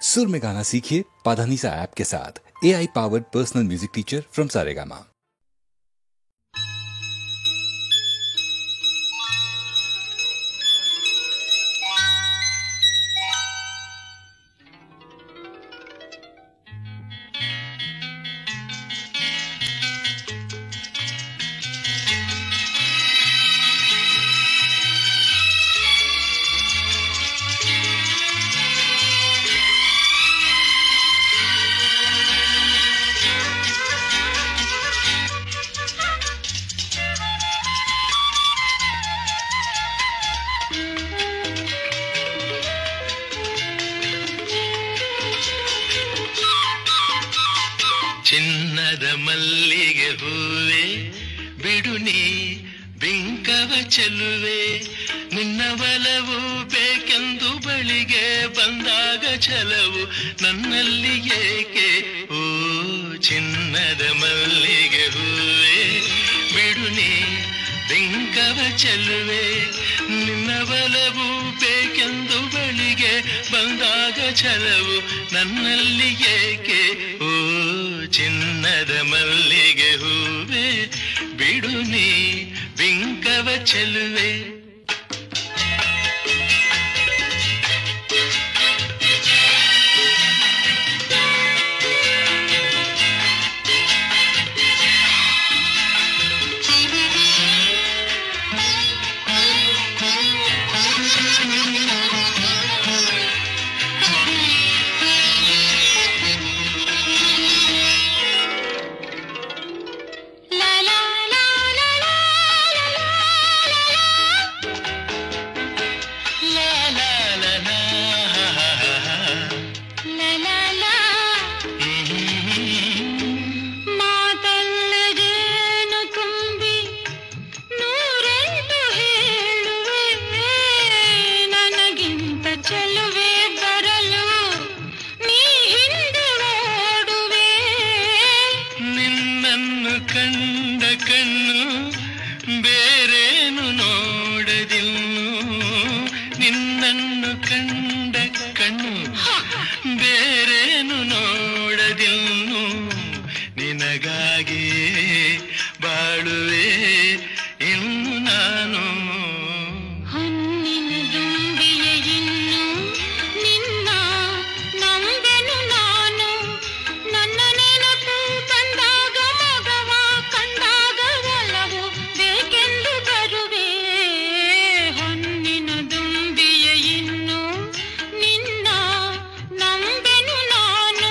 सुर में गाना सीखिए पाधानीसा ऐप के साथ। AI powered personal music teacher from Saregama. ಚಿನ್ನದ ಮಲ್ಲಿಗೆ ಹೂವೆ ಬಿಡು ನೀ ಬಿಂಕವ ಚೆಲುವೆ, ನಿನ್ನ ಬಲವು ಬೇಕೆಂದು ಬಳಿಗೆ ಬಂದಾಗ ಛಲವು ನನ್ನಲ್ಲಿ ಏಕೆ? ಓ ಚಿನ್ನದ ಮಲ್ಲಿಗೆ ಹೂವೆ ಬಿಡು ನೀ ಬಿಂಕವ ಚೆಲುವೆ, ನಿನ್ನ ಬಲವು ಬೇಕೆಂದು ಬಳಿಗೆ ಬಂದಾಗ ಛಲವು ನನ್ನಲ್ಲಿ ಏಕೆ? ಓ ಚಿನ್ನದ ಮಲ್ಲಿಗೆ ಹೂವೆ ಬಿಡು ನೀ ಬಿಂಕವ ಚೆಲುವೆ. ಕಂಡ ಕಣ್ಣು ಬೇರೇನು ನೋಡದಿನ್ನು, ನಿನ್ನನ್ನು ಕಂಡ ಕಣ್ಣು ಬೇರೇನು ನೋಡದಿನ್ನು, ನಿನಗಾಗಿ ಬಾಳುವೆ ಇನ್ನು ನಾನು. ಹೊನ್ನಿನ ದುಂಬಿಯ ಇನ್ನು ನಿನ್ನ ನಂಬೆನು ನಾನು, ನನ್ನ ನೆನಪು ಬಂದಾಗ ಮಗವ ಕಂಡಾಗ ಒಲವು ಬೇಕೆಂದು ಬರುವೆ. ಹೊನ್ನಿನ ದುಂಬಿಯ ಇನ್ನು ನಿನ್ನ ನಂಬೆನು ನಾನು.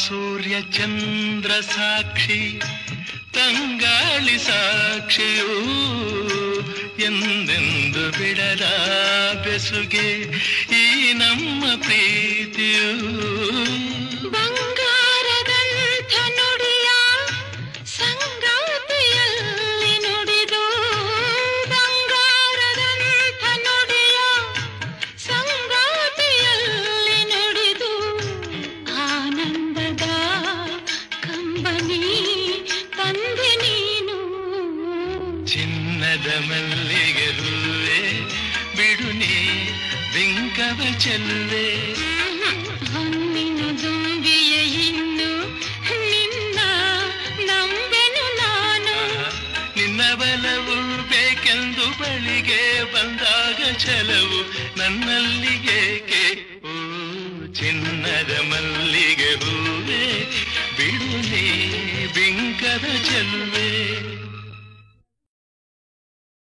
ಸೂರ್ಯ ಚಂದ್ರ ಸಾಕ್ಷಿ ತಂಗಾಳಿ ಸಾಕ್ಷಿಯೂ ಎಂದೆಂದು ಬಿಡದ ಬೆಸುಗೆ ಈ ನಮ್ಮ ಪ್ರೀತಿಯೂ. ಬಂಗಾರದಂಥ ನುಡಿಯ ಸಂಗಾತಿಯಲ್ಲಿ ನುಡಿದು, ಬಂಗಾರದಂಥ ನುಡಿಯ ಸಂಗಾತಿಯಲ್ಲಿ ನುಡಿದು, ಆನಂದದ ಕಂಬನಿ ತಂದೆ ನೀನು. ಚಿನ್ನದ ಮಲ್ಲಿಗೆ ಹೂವೆ ಬಿಡು ನೀ ಬಿಂಕವ ಚೆಲುವೆ, ಹೊನ್ನಿನ ದುಂಬಿಯ ಇನ್ನು ನಿನ್ನ ನಂಬೆನು ನಾನು. ನಿನ್ನ ಬಲವು ಬೇಕೆಂದು ಬಳಿಗೆ ಬಂದಾಗ ಛಲವು ನನ್ನಲ್ಲಿಗೆ